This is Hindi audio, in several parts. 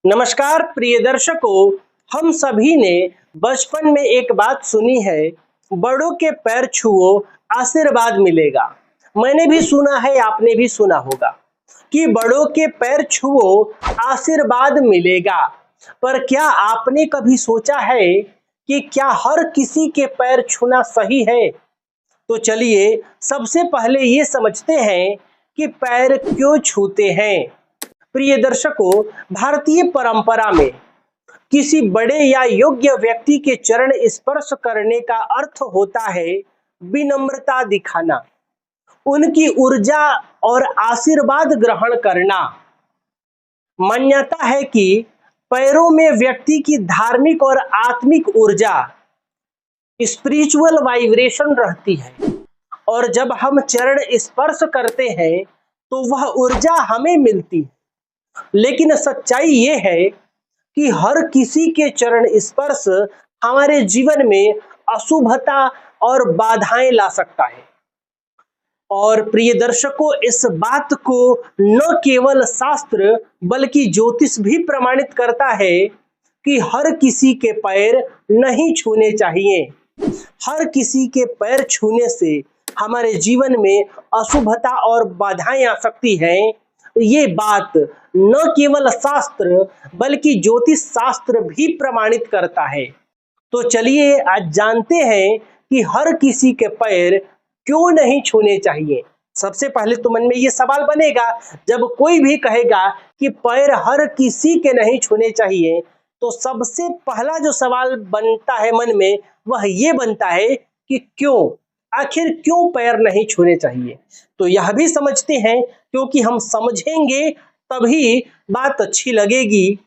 नमस्कार प्रिय दर्शकों, हम सभी ने बचपन में एक बात सुनी है, बड़ों के पैर छुओ आशीर्वाद मिलेगा। मैंने भी सुना है, आपने भी सुना होगा कि बड़ों के पैर छुओ आशीर्वाद मिलेगा। पर क्या आपने कभी सोचा है कि क्या हर किसी के पैर छूना सही है? तो चलिए सबसे पहले ये समझते हैं कि पैर क्यों छूते हैं। प्रिय दर्शकों, भारतीय परंपरा में किसी बड़े या योग्य व्यक्ति के चरण स्पर्श करने का अर्थ होता है विनम्रता दिखाना, उनकी ऊर्जा और आशीर्वाद ग्रहण करना। मान्यता है कि पैरों में व्यक्ति की धार्मिक और आत्मिक ऊर्जा, स्पिरिचुअल वाइब्रेशन रहती है और जब हम चरण स्पर्श करते हैं तो वह ऊर्जा हमें मिलती है। लेकिन सच्चाई ये है कि हर किसी के चरण स्पर्श हमारे जीवन में अशुभता और बाधाएं ला सकता है। और प्रिय दर्शकों, इस बात को न केवल शास्त्र बल्कि ज्योतिष भी प्रमाणित करता है कि हर किसी के पैर नहीं छूने चाहिए। हर किसी के पैर छूने से हमारे जीवन में अशुभता और बाधाएं आ सकती हैं। ये बात न केवल शास्त्र बल्कि ज्योतिष शास्त्र भी प्रमाणित करता है। तो चलिए आज जानते हैं कि हर किसी के पैर क्यों नहीं छूने चाहिए। सबसे पहले तो मन में ये सवाल बनेगा, जब कोई भी कहेगा कि पैर हर किसी के नहीं छूने चाहिए, तो सबसे पहला जो सवाल बनता है मन में वह ये बनता है कि क्यों, आखिर क्यों पैर नहीं छूने चाहिए। तो यह भी समझते हैं, क्योंकि हम समझेंगे तभी बात अच्छी लगेगी।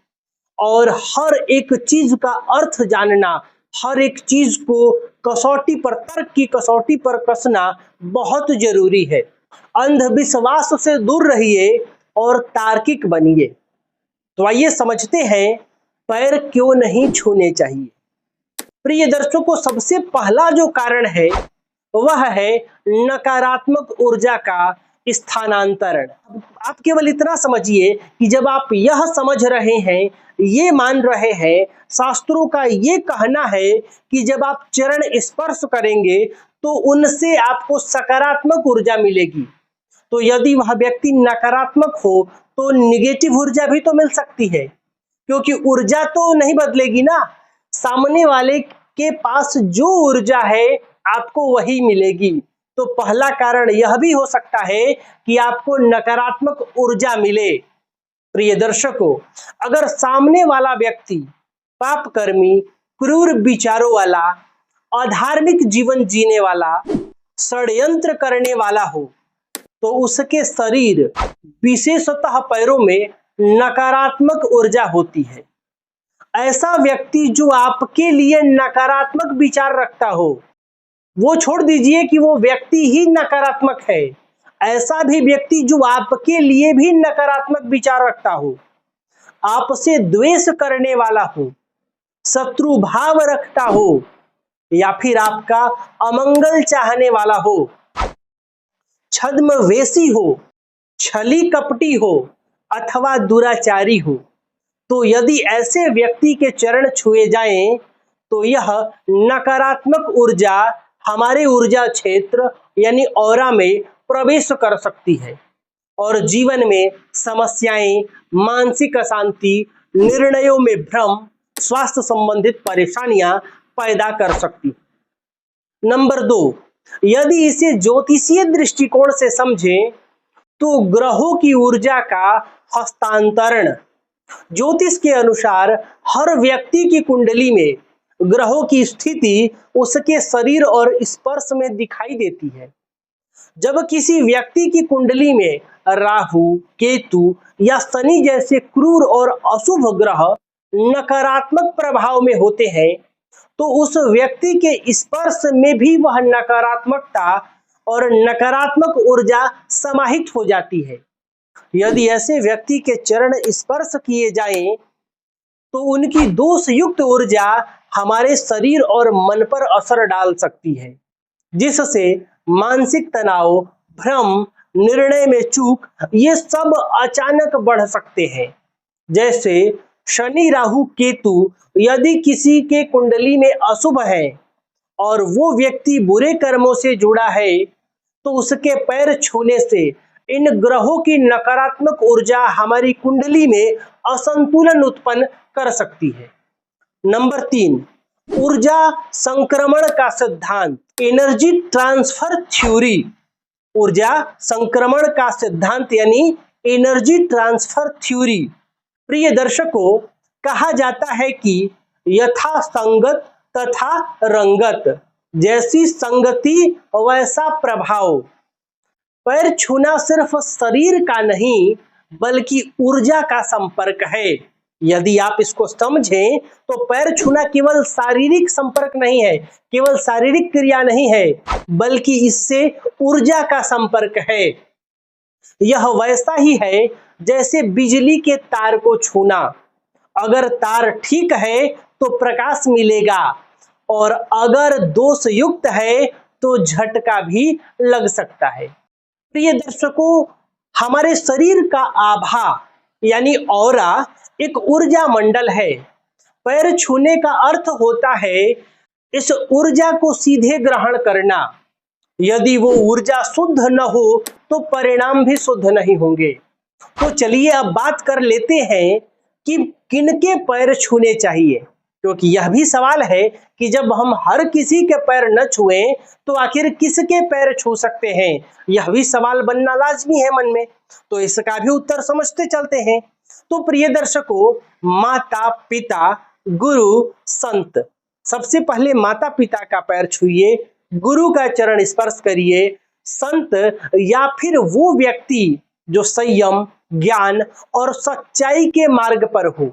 और हर एक चीज का अर्थ जानना, हर एक चीज को कसौटी पर, तर्क की कसौटी पर कसना बहुत जरूरी है। अंधविश्वास से दूर रहिए और तार्किक बनिए। तो आइए समझते हैं पैर क्यों नहीं छूने चाहिए। प्रिय दर्शकों, सबसे पहला जो कारण है वह है नकारात्मक ऊर्जा का स्थानांतरण। आप केवल इतना समझिए कि जब आप यह समझ रहे हैं, ये मान रहे हैं, शास्त्रों का ये कहना है कि जब आप चरण स्पर्श करेंगे तो उनसे आपको सकारात्मक ऊर्जा मिलेगी। तो यदि वह व्यक्ति नकारात्मक हो तो निगेटिव ऊर्जा भी तो मिल सकती है, क्योंकि ऊर्जा तो नहीं बदलेगी ना। सामने वाले के पास जो ऊर्जा है आपको वही मिलेगी। तो पहला कारण यह भी हो सकता है कि आपको नकारात्मक ऊर्जा मिले। प्रिय दर्शकों, अगर सामने वाला व्यक्ति पापकर्मी, क्रूर विचारों वाला, अधार्मिक जीवन जीने वाला, षड्यंत्र करने वाला हो, तो उसके शरीर, विशेषतः पैरों में नकारात्मक ऊर्जा होती है। ऐसा व्यक्ति जो आपके लिए नकारात्मक विचार रखता हो, वो छोड़ दीजिए कि वो व्यक्ति ही नकारात्मक है, ऐसा भी व्यक्ति जो आपके लिए भी नकारात्मक विचार रखता हो, आपसे द्वेष करने वाला हो, शत्रु भाव रखता हो, या फिर आपका अमंगल चाहने वाला हो, छद्मवेशी हो, छली कपटी हो अथवा दुराचारी हो, तो यदि ऐसे व्यक्ति के चरण छुए जाएं तो यह नकारात्मक ऊर्जा हमारे ऊर्जा क्षेत्र यानी ऑरा में प्रवेश कर सकती है और जीवन में समस्याएं, मानसिक अशांति, निर्णयों में भ्रम, स्वास्थ्य संबंधित परेशानियां पैदा कर सकती। नंबर 2, यदि इसे ज्योतिषीय दृष्टिकोण से समझें तो ग्रहों की ऊर्जा का हस्तांतरण। ज्योतिष के अनुसार हर व्यक्ति की कुंडली में ग्रहों की स्थिति उसके शरीर और स्पर्श में दिखाई देती है। जब किसी व्यक्ति की कुंडली में राहु, केतु या शनि जैसे क्रूर और अशुभ ग्रह नकारात्मक प्रभाव में होते हैं, तो उस व्यक्ति के स्पर्श में भी वह नकारात्मकता और नकारात्मक ऊर्जा समाहित हो जाती है। यदि ऐसे व्यक्ति के चरण स्पर्श किए जाएं तो उनकी दोष युक्त ऊर्जा हमारे शरीर और मन पर असर डाल सकती है, जिससे मानसिक तनाव, भ्रम, निर्णय में चूक, ये सब अचानक बढ़ सकते हैं। जैसे शनि राहु केतु यदि किसी के कुंडली में अशुभ है और वो व्यक्ति बुरे कर्मों से जुड़ा है तो उसके पैर छूने से इन ग्रहों की नकारात्मक ऊर्जा हमारी कुंडली में असंतुलन उत्पन्न कर सकती है। नंबर 3, ऊर्जा संक्रमण का सिद्धांत, एनर्जी ट्रांसफर थ्योरी। ऊर्जा संक्रमण का सिद्धांत यानी एनर्जी ट्रांसफर थ्योरी। प्रिय दर्शकों, कहा जाता है कि यथा संगत तथा रंगत, जैसी संगति वैसा प्रभाव। पैर छूना सिर्फ शरीर का नहीं बल्कि ऊर्जा का संपर्क है। यदि आप इसको समझें तो पैर छूना केवल शारीरिक संपर्क नहीं है, केवल शारीरिक क्रिया नहीं है, बल्कि इससे ऊर्जा का संपर्क है। यह वैसा ही है जैसे बिजली के तार को छूना। अगर तार ठीक है तो प्रकाश मिलेगा और अगर दोष युक्त है तो झटका भी लग सकता है। प्रिय दर्शकों, हमारे शरीर का आभा यानी ऑरा एक ऊर्जा मंडल है। पैर छूने का अर्थ होता है इस ऊर्जा को सीधे ग्रहण करना। यदि वो ऊर्जा शुद्ध न हो तो परिणाम भी शुद्ध नहीं होंगे। तो चलिए अब बात कर लेते हैं कि किनके पैर छूने चाहिए, क्योंकि यह भी सवाल है कि जब हम हर किसी के पैर न छुएं तो आखिर किसके पैर छू सकते हैं। यह भी सवाल बनना लाजमी है मन में, तो इसका भी उत्तर समझते चलते हैं। तो प्रिय दर्शकों, माता पिता गुरु संत, सबसे पहले माता पिता का पैर छुइए, गुरु का चरण स्पर्श करिए, संत या फिर वो व्यक्ति जो संयम, ज्ञान और सच्चाई के मार्ग पर हो,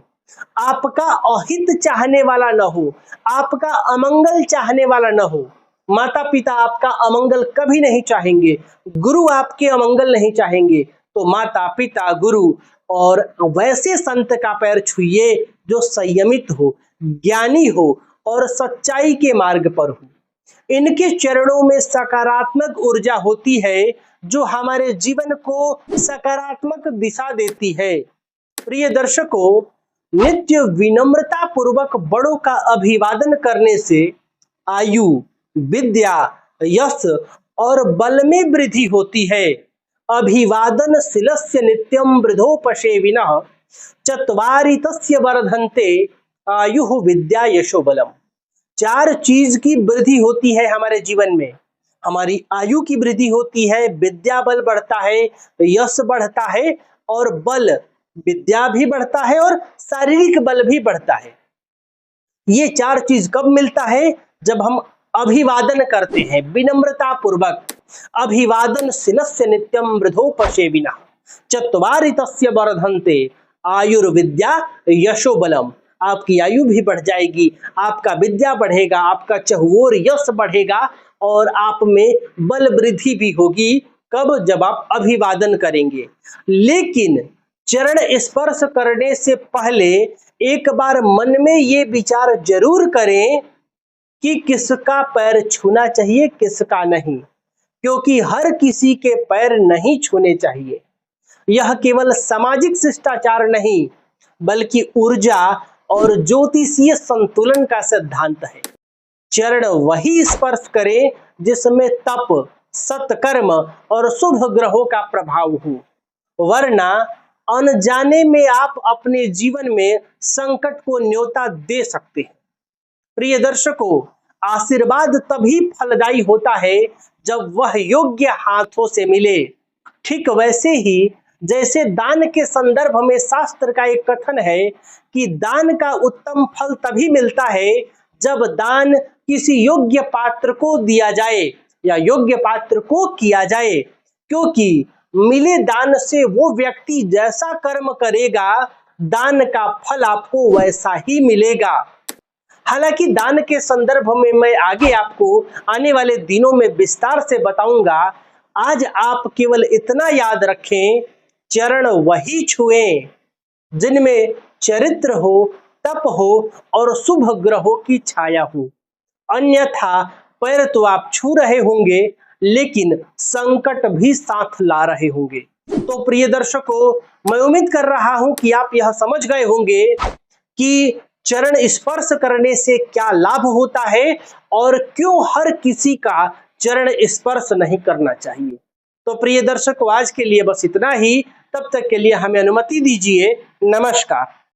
आपका अहित चाहने वाला न हो, आपका अमंगल चाहने वाला न हो। माता पिता आपका अमंगल कभी नहीं चाहेंगे, गुरु आपके अमंगल नहीं चाहेंगे। तो माता पिता गुरु और वैसे संत का पैर छुइए जो संयमित हो, ज्ञानी हो और सच्चाई के मार्ग पर हो। इनके चरणों में सकारात्मक ऊर्जा होती है जो हमारे जीवन को सकारात्मक दिशा देती है। प्रिय दर्शकों, नित्य विनम्रता पूर्वक बड़ों का अभिवादन करने से आयु, विद्या, यश और बल में वृद्धि होती है। अभिवादन शिलस्य नित्यं वृद्धोपसेविनः चत्वारि तस्य वर्धन्ते आयुः विद्या यशो बलम। 4 चीज की वृद्धि होती है हमारे जीवन में। हमारी आयु की वृद्धि होती है, विद्या बल बढ़ता है, यश बढ़ता है और बल, विद्या भी बढ़ता है और शारीरिक बल भी बढ़ता है। ये 4 चीज कब मिलता है? जब हम अभिवादन करते हैं विनम्रता पूर्वक। अभिवादन शिलस्य नित्यम वृद्धोपसेविनः चत्वारि तस्य वर्धन्ते आयुर्विद्या यशो बलम। आपकी आयु भी बढ़ जाएगी, आपका विद्या बढ़ेगा, आपका चहुओर यश बढ़ेगा और आप में बल वृद्धि भी होगी। कब? जब आप अभिवादन करेंगे। लेकिन चरण स्पर्श करने से पहले एक बार मन में ये विचार जरूर करें कि किसका पैर छूना चाहिए, किसका नहीं, क्योंकि हर किसी के पैर नहीं छूने चाहिए। यह केवल सामाजिक शिष्टाचार नहीं बल्कि ऊर्जा और ज्योतिषीय संतुलन का सिद्धांत है। चरण वही स्पर्श करें जिसमें तप, सत्कर्म और शुभ ग्रहों का प्रभाव हो, वरना अनजाने में आप अपने जीवन में संकट को न्योता दे सकते हैं। प्रिय दर्शकों, आशीर्वाद तभी फलदायी होता है जब वह योग्य हाथों से मिले। ठीक वैसे ही जैसे दान के संदर्भ में शास्त्र का एक कथन है कि दान का उत्तम फल तभी मिलता है जब दान किसी योग्य पात्र को दिया जाए या योग्य पात्र को किया जाए, क्योंकि मिले दान से वो व्यक्ति जैसा कर्म करेगा दान का फल आपको वैसा ही मिलेगा। हालांकि दान के संदर्भ में मैं आगे आपको आने वाले दिनों में विस्तार से बताऊंगा। आज आप केवल इतना याद रखें, चरण वही छुएं जिनमें चरित्र हो, तप हो और शुभ ग्रहों की छाया हो। अन्यथा पैर तो आप छू रहे होंगे लेकिन संकट भी साथ ला रहे होंगे। तो प्रिय दर्शकों, मैं उम्मीद कर रहा हूं कि आप यह समझ गए होंगे कि चरण स्पर्श करने से क्या लाभ होता है और क्यों हर किसी का चरण स्पर्श नहीं करना चाहिए। तो प्रिय दर्शकों, आज के लिए बस इतना ही। तब तक के लिए हमें अनुमति दीजिए। नमस्कार।